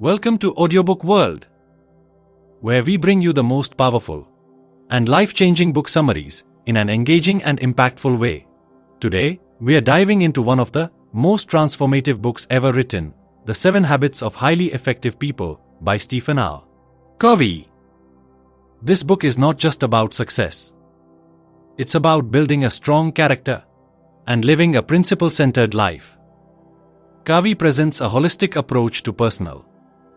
Welcome to Audiobook World, where we bring you the most powerful and life-changing book summaries in an engaging and impactful way. Today, we are diving into one of the most transformative books ever written, The 7 Habits of Highly Effective People by Stephen Covey. This book is not just about success. It's about building a strong character and living a principle-centered life. Covey presents a holistic approach to personal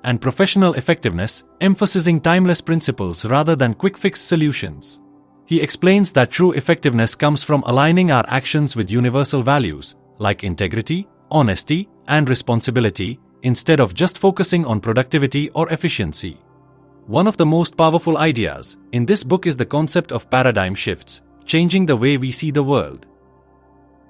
and professional effectiveness, emphasizing timeless principles rather than quick-fix solutions. He explains that true effectiveness comes from aligning our actions with universal values like integrity, honesty, and responsibility, instead of just focusing on productivity or efficiency. One of the most powerful ideas in this book is the concept of paradigm shifts, changing the way we see the world.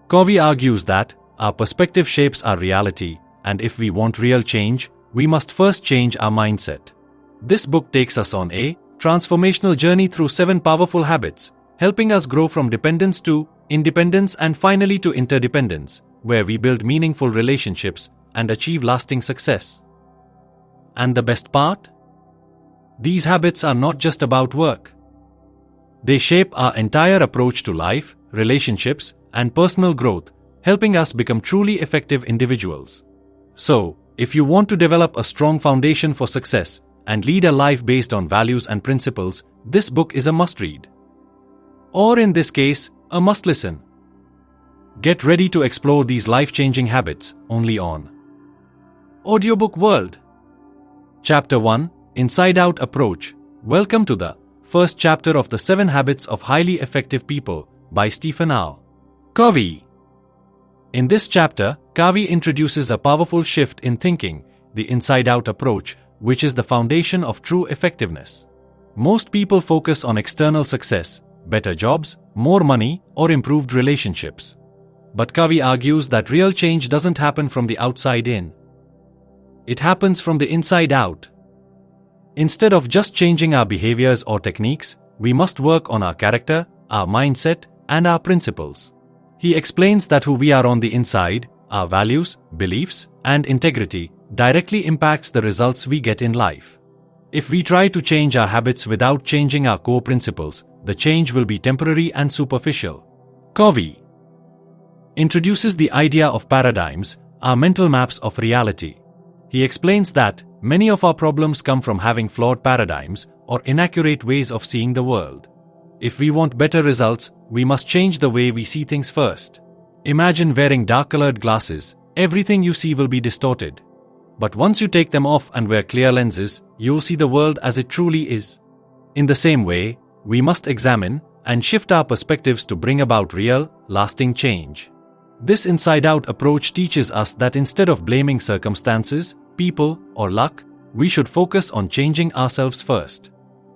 Covey argues that our perspective shapes our reality, and if we want real change, we must first change our mindset. This book takes us on a transformational journey through 7 powerful habits, helping us grow from dependence to independence and finally to interdependence, where we build meaningful relationships and achieve lasting success. And the best part? These habits are not just about work. They shape our entire approach to life, relationships, and personal growth, helping us become truly effective individuals. So, if you want to develop a strong foundation for success and lead a life based on values and principles, this book is a must-read. Or in this case, a must-listen. Get ready to explore these life-changing habits only on Audiobook World. Chapter 1, Inside-Out Approach. Welcome to the first chapter of the 7 Habits of Highly Effective People by Stephen Covey. In this chapter, Covey introduces a powerful shift in thinking, the inside-out approach, which is the foundation of true effectiveness. Most people focus on external success, better jobs, more money, or improved relationships. But Covey argues that real change doesn't happen from the outside in. It happens from the inside out. Instead of just changing our behaviors or techniques, we must work on our character, our mindset, and our principles. He explains that who we are on the inside, our values, beliefs, and integrity, directly impacts the results we get in life. If we try to change our habits without changing our core principles, the change will be temporary and superficial. Covey introduces the idea of paradigms, our mental maps of reality. He explains that many of our problems come from having flawed paradigms or inaccurate ways of seeing the world. If we want better results, we must change the way we see things first. Imagine wearing dark-colored glasses. Everything you see will be distorted. But once you take them off and wear clear lenses, you'll see the world as it truly is. In the same way, we must examine and shift our perspectives to bring about real, lasting change. This inside-out approach teaches us that instead of blaming circumstances, people, or luck, we should focus on changing ourselves first.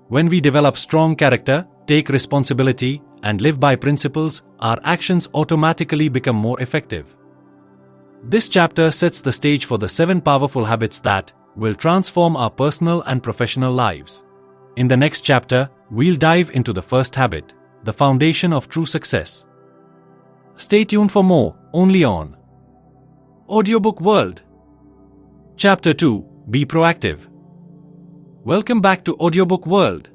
When we develop strong character, take responsibility, and live by principles, our actions automatically become more effective. This chapter sets the stage for the 7 powerful habits that will transform our personal and professional lives. In the next chapter, we'll dive into the first habit, the foundation of true success. Stay tuned for more, only on Audiobook World. Chapter 2, Be Proactive. Welcome back to Audiobook World.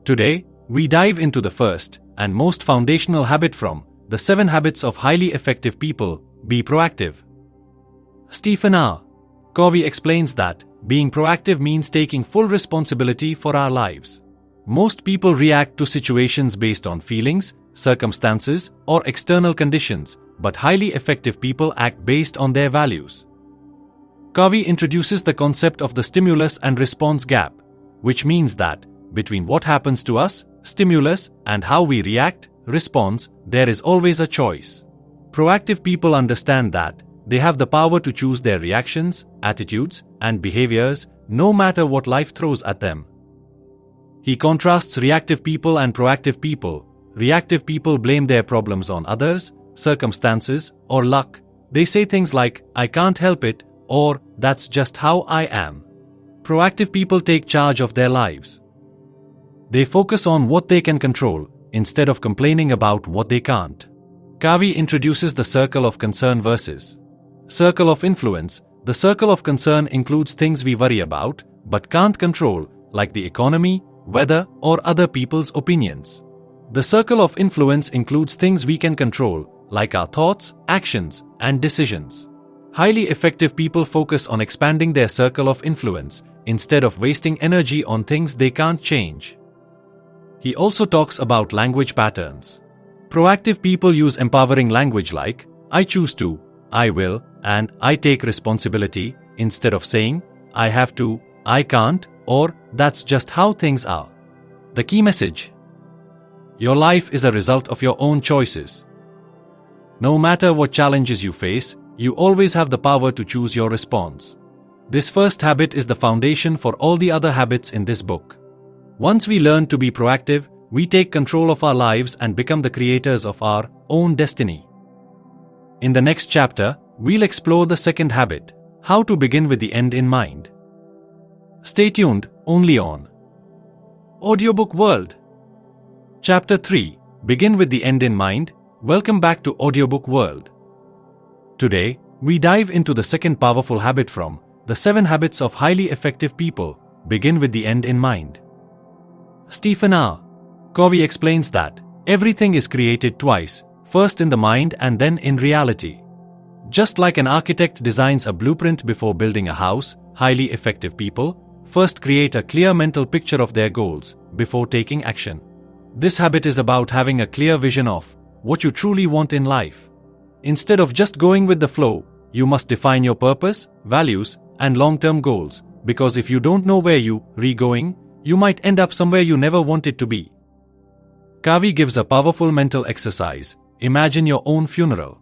Today, we dive into the first and most foundational habit from the 7 Habits of Highly Effective People, Be Proactive. Stephen Covey explains that being proactive means taking full responsibility for our lives. Most people react to situations based on feelings, circumstances, or external conditions, but highly effective people act based on their values. Covey introduces the concept of the stimulus and response gap, which means that between what happens to us, stimulus, and how we react, response, there is always a choice. Proactive people understand that they have the power to choose their reactions, attitudes, and behaviors, no matter what life throws at them. He contrasts reactive people and proactive people. Reactive people blame their problems on others, circumstances, or luck. They say things like, "I can't help it," or "that's just how I am." Proactive people take charge of their lives. They focus on what they can control, instead of complaining about what they can't. Covey introduces the circle of concern versus circle of influence, The circle of concern includes things we worry about, but can't control, like the economy, weather, or other people's opinions. The circle of influence includes things we can control, like our thoughts, actions, and decisions. Highly effective people focus on expanding their circle of influence, instead of wasting energy on things they can't change. He also talks about language patterns. Proactive people use empowering language like, I choose to, I will, and I take responsibility, instead of saying, I have to, I can't, or that's just how things are. The key message: your life is a result of your own choices. No matter what challenges you face, you always have the power to choose your response. This first habit is the foundation for all the other habits in this book. Once we learn to be proactive, we take control of our lives and become the creators of our own destiny. In the next chapter, we'll explore the second habit, how to begin with the end in mind. Stay tuned, only on Audiobook World. Chapter 3, Begin with the End in Mind. Welcome back to Audiobook World. Today, we dive into the second powerful habit from The 7 Habits of Highly Effective People. Begin with the end in mind. Stephen Covey explains that everything is created twice, first in the mind and then in reality. Just like an architect designs a blueprint before building a house, highly effective people first create a clear mental picture of their goals before taking action. This habit is about having a clear vision of what you truly want in life. Instead of just going with the flow, you must define your purpose, values, and long-term goals, because if you don't know where you're going, you might end up somewhere you never wanted to be. Covey gives a powerful mental exercise. Imagine your own funeral.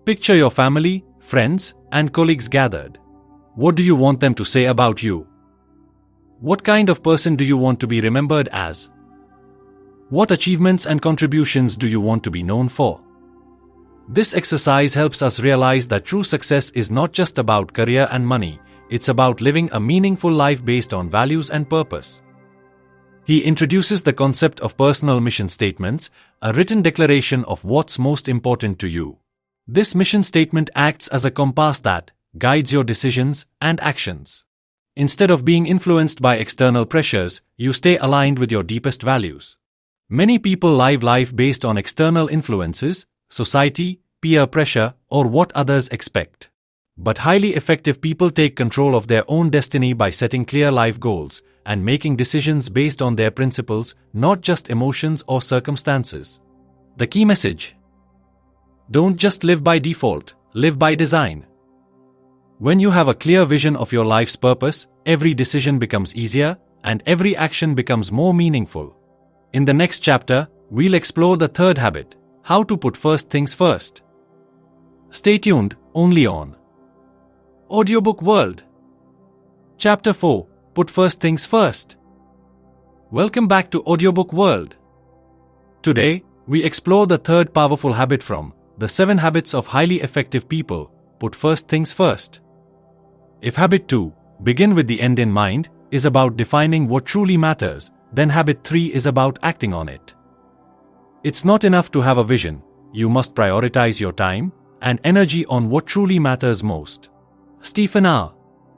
Picture your family, friends, and colleagues gathered. What do you want them to say about you? What kind of person do you want to be remembered as? What achievements and contributions do you want to be known for? This exercise helps us realize that true success is not just about career and money, it's about living a meaningful life based on values and purpose. He introduces the concept of personal mission statements, a written declaration of what's most important to you. This mission statement acts as a compass that guides your decisions and actions. Instead of being influenced by external pressures, you stay aligned with your deepest values. Many people live life based on external influences, society, peer pressure, or what others expect. But highly effective people take control of their own destiny by setting clear life goals and making decisions based on their principles, not just emotions or circumstances. The key message: don't just live by default, live by design. When you have a clear vision of your life's purpose, every decision becomes easier and every action becomes more meaningful. In the next chapter, we'll explore the third habit, how to put first things first. Stay tuned, only on Audiobook World. Chapter 4, Put First Things First. Welcome back to Audiobook World. Today, we explore the third powerful habit from The 7 Habits of Highly Effective People. Put first things first. If habit 2, Begin with the end in mind, is about defining what truly matters, then habit 3 is about acting on it. It's not enough to have a vision, you must prioritize your time and energy on what truly matters most. Stephen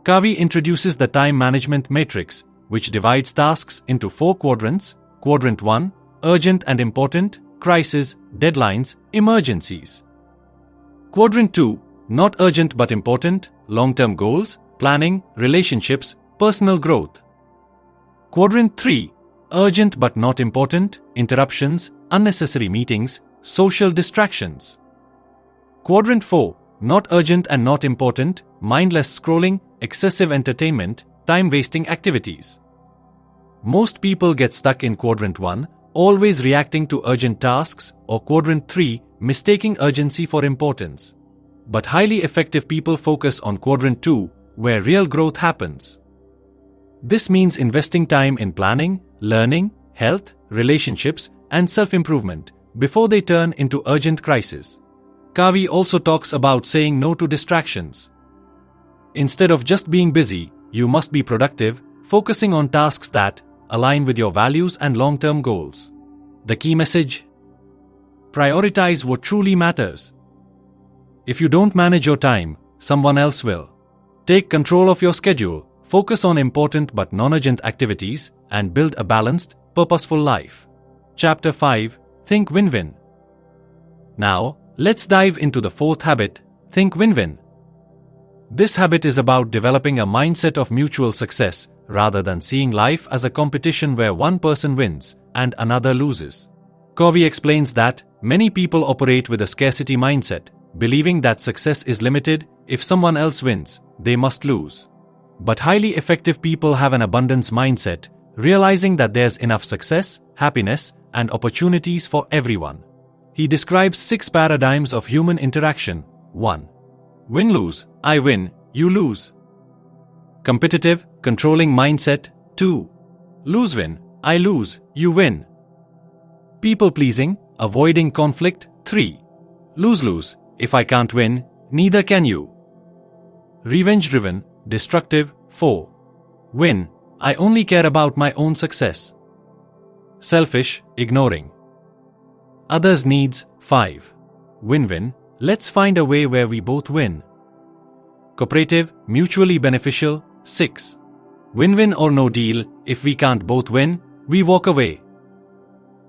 Covey introduces the time management matrix, which divides tasks into 4 quadrants. Quadrant 1, urgent and important, crisis, deadlines, emergencies. Quadrant 2, not urgent but important, long-term goals, planning, relationships, personal growth. Quadrant 3, urgent but not important, interruptions, unnecessary meetings, social distractions. Quadrant 4, not urgent and not important, mindless scrolling, excessive entertainment, time-wasting activities. Most people get stuck in Quadrant 1, always reacting to urgent tasks, or Quadrant 3, mistaking urgency for importance. But highly effective people focus on Quadrant 2, where real growth happens. This means investing time in planning, learning, health, relationships, and self-improvement before they turn into urgent crises. Covey also talks about saying no to distractions. Instead of just being busy, you must be productive, focusing on tasks that align with your values and long-term goals. The key message: prioritize what truly matters. If you don't manage your time, someone else will. Take control of your schedule, focus on important but non-urgent activities, and build a balanced, purposeful life. Chapter 5: Think Win-Win. Now, let's dive into the fourth habit, Think Win-Win. This habit is about developing a mindset of mutual success rather than seeing life as a competition where one person wins and another loses. Covey explains that many people operate with a scarcity mindset, believing that success is limited. If someone else wins, they must lose. But highly effective people have an abundance mindset, realizing that there's enough success, happiness, and opportunities for everyone. He describes 6 paradigms of human interaction. 1. Win-lose, I win, you lose. Competitive, controlling mindset. 2. Lose-win, I lose, you win. People-pleasing, avoiding conflict. 3. Lose-lose, if I can't win, neither can you. Revenge-driven, destructive. 4. Win, I only care about my own success. Selfish, ignoring others' needs. 5. Win-win, let's find a way where we both win. Cooperative, mutually beneficial. 6. Win-win or no deal, if we can't both win, we walk away.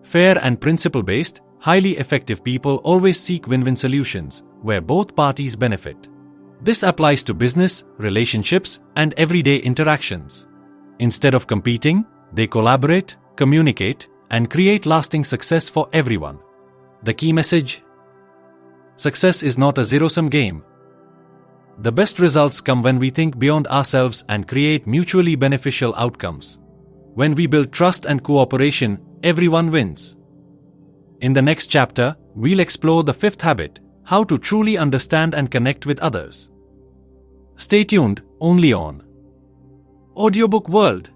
Fair and principle-based, highly effective people always seek win-win solutions, where both parties benefit. This applies to business, relationships, and everyday interactions. Instead of competing, they collaborate, communicate, and create lasting success for everyone. The key message: success is not a zero-sum game. The best results come when we think beyond ourselves and create mutually beneficial outcomes. When we build trust and cooperation, everyone wins. In the next chapter, we'll explore the 5th habit, how to truly understand and connect with others. Stay tuned, only on Audiobook World.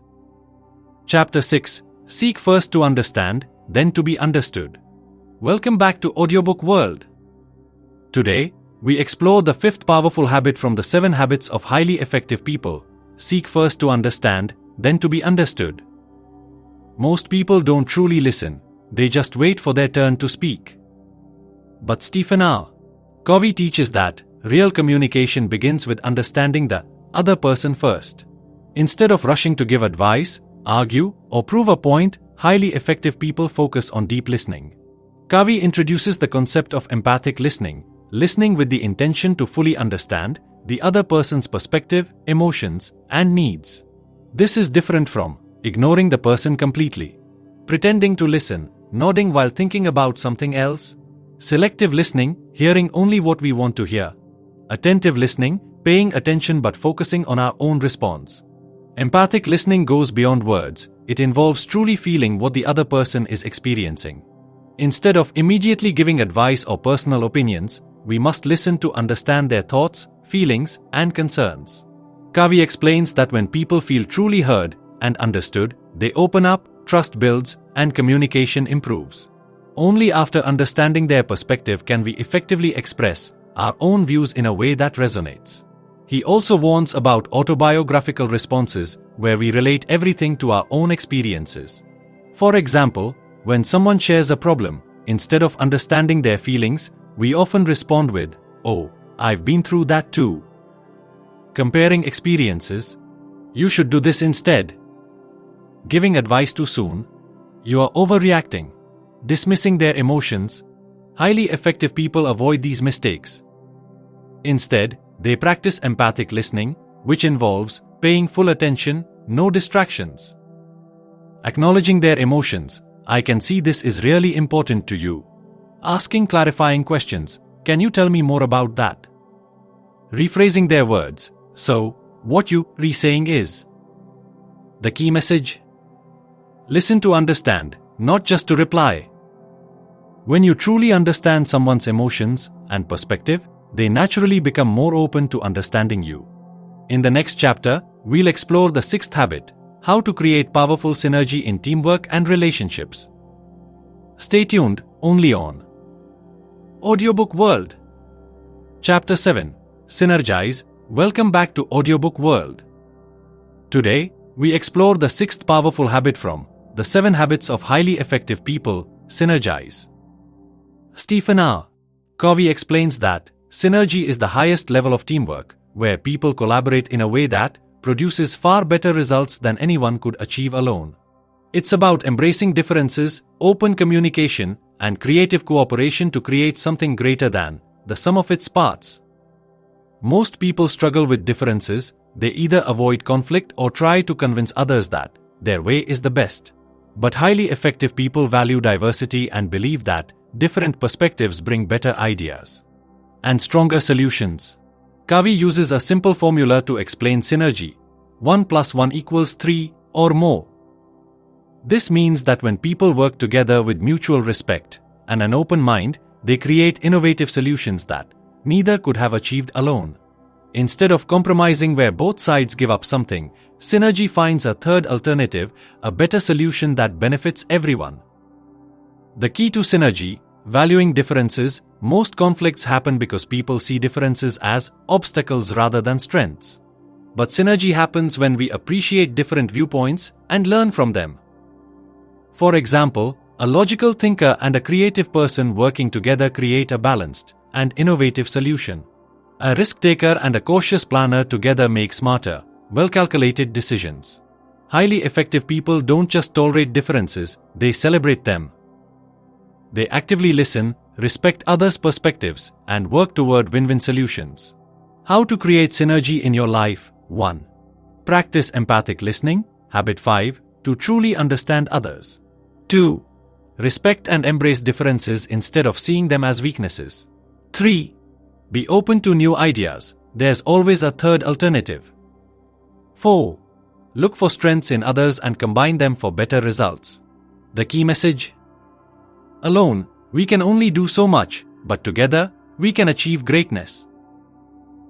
Chapter 6: Seek first to understand, then to be understood. Welcome back to Audiobook World. Today, we explore the 5th powerful habit from the 7 habits of highly effective people. Seek first to understand, then to be understood. Most people don't truly listen, they just wait for their turn to speak. But Stephen Covey teaches that real communication begins with understanding the other person first. Instead of rushing to give advice, argue, or prove a point, highly effective people focus on deep listening. Covey introduces the concept of empathic listening, listening with the intention to fully understand the other person's perspective, emotions, and needs. This is different from ignoring the person completely, pretending to listen, nodding while thinking about something else. Selective listening, hearing only what we want to hear. Attentive listening, paying attention but focusing on our own response. Empathic listening goes beyond words, it involves truly feeling what the other person is experiencing. Instead of immediately giving advice or personal opinions, we must listen to understand their thoughts, feelings, and concerns. Covey explains that when people feel truly heard and understood, they open up, trust builds, and communication improves. Only after understanding their perspective can we effectively express our own views in a way that resonates. He also warns about autobiographical responses, where we relate everything to our own experiences. For example, when someone shares a problem, instead of understanding their feelings, we often respond with, "Oh, I've been through that too." Comparing experiences, "You should do this instead." Giving advice too soon, "You are overreacting." Dismissing their emotions. Highly effective people avoid these mistakes. Instead, they practice empathic listening, which involves paying full attention, no distractions. Acknowledging their emotions. "I can see this is really important to you." Asking clarifying questions. "Can you tell me more about that?" Rephrasing their words. "So, what you re-saying is?" The key message: listen to understand, not just to reply. When you truly understand someone's emotions and perspective, they naturally become more open to understanding you. In the next chapter, we'll explore the 6th habit, how to create powerful synergy in teamwork and relationships. Stay tuned, only on Audiobook World. Chapter 7, Synergize. Welcome back to Audiobook World. Today, we explore the 6th powerful habit from the 7 habits of highly effective people, Synergize. Stephen Covey explains that synergy is the highest level of teamwork, where people collaborate in a way that produces far better results than anyone could achieve alone. It's about embracing differences, open communication, and creative cooperation to create something greater than the sum of its parts. Most people struggle with differences. They either avoid conflict or try to convince others that their way is the best. But highly effective people value diversity and believe that different perspectives bring better ideas and stronger solutions. Covey uses a simple formula to explain synergy: 1 + 1 = 3 or more. This means that when people work together with mutual respect and an open mind, they create innovative solutions that neither could have achieved alone. Instead of compromising where both sides give up something, synergy finds a third alternative, a better solution that benefits everyone. The key to synergy: valuing differences. Most conflicts happen because people see differences as obstacles rather than strengths. But synergy happens when we appreciate different viewpoints and learn from them. For example, a logical thinker and a creative person working together create a balanced and innovative solution. A risk-taker and a cautious planner together make smarter, well-calculated decisions. Highly effective people don't just tolerate differences, they celebrate them. They actively listen, respect others' perspectives, and work toward win-win solutions. How to create synergy in your life? 1. Practice empathic listening. Habit 5. To truly understand others. 2. Respect and embrace differences instead of seeing them as weaknesses. 3. Be open to new ideas. There's always a third alternative. 4. Look for strengths in others and combine them for better results. The key message: alone, we can only do so much, but together, we can achieve greatness.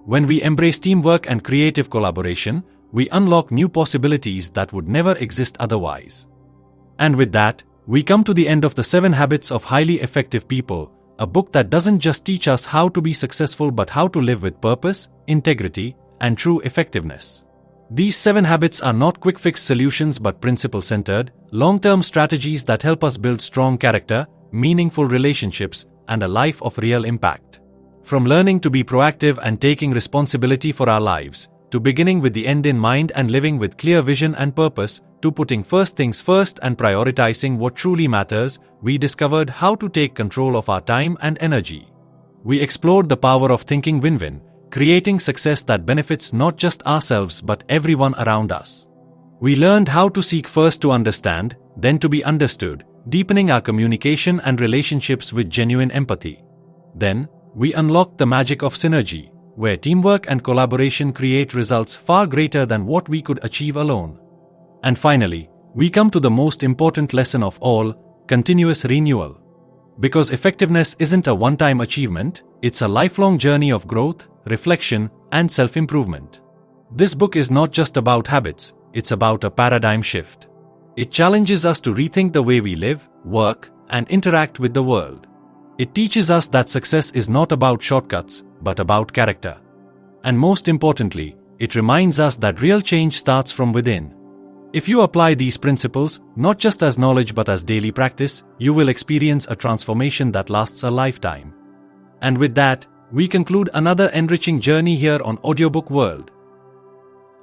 When we embrace teamwork and creative collaboration, we unlock new possibilities that would never exist otherwise. And with that, we come to the end of the 7 Habits of Highly Effective People, a book that doesn't just teach us how to be successful but how to live with purpose, integrity, and true effectiveness. These 7 habits are not quick-fix solutions but principle-centered, long-term strategies that help us build strong character, meaningful relationships, and a life of real impact. From learning to be proactive and taking responsibility for our lives, to beginning with the end in mind and living with clear vision and purpose, to putting first things first and prioritizing what truly matters, we discovered how to take control of our time and energy. We explored the power of thinking win-win, creating success that benefits not just ourselves but everyone around us. We learned how to seek first to understand, then to be understood, deepening our communication and relationships with genuine empathy. Then, we unlocked the magic of synergy, where teamwork and collaboration create results far greater than what we could achieve alone. And finally, we come to the most important lesson of all: continuous renewal. Because effectiveness isn't a one-time achievement, it's a lifelong journey of growth, reflection, and self-improvement. This book is not just about habits, it's about a paradigm shift. It challenges us to rethink the way we live, work, and interact with the world. It teaches us that success is not about shortcuts, but about character. And most importantly, it reminds us that real change starts from within. If you apply these principles, not just as knowledge but as daily practice, you will experience a transformation that lasts a lifetime. And with that, we conclude another enriching journey here on Audiobook World.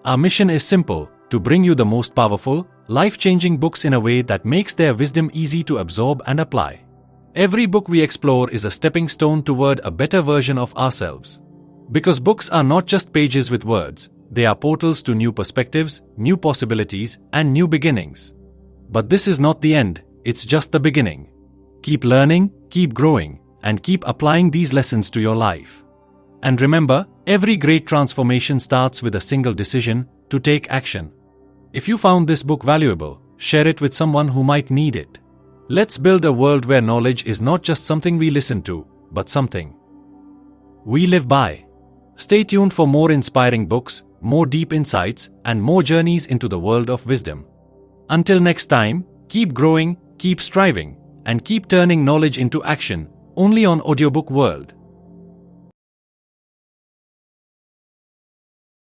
Our mission is simple: to bring you the most powerful, life-changing books in a way that makes their wisdom easy to absorb and apply. Every book we explore is a stepping stone toward a better version of ourselves. Because books are not just pages with words, they are portals to new perspectives, new possibilities, and new beginnings. But this is not the end, it's just the beginning. Keep learning, keep growing, and keep applying these lessons to your life. And remember, every great transformation starts with a single decision: to take action. If you found this book valuable, share it with someone who might need it. Let's build a world where knowledge is not just something we listen to, but something we live by. Stay tuned for more inspiring books, more deep insights, and more journeys into the world of wisdom. Until next time, keep growing, keep striving, and keep turning knowledge into action, only on Audiobook World.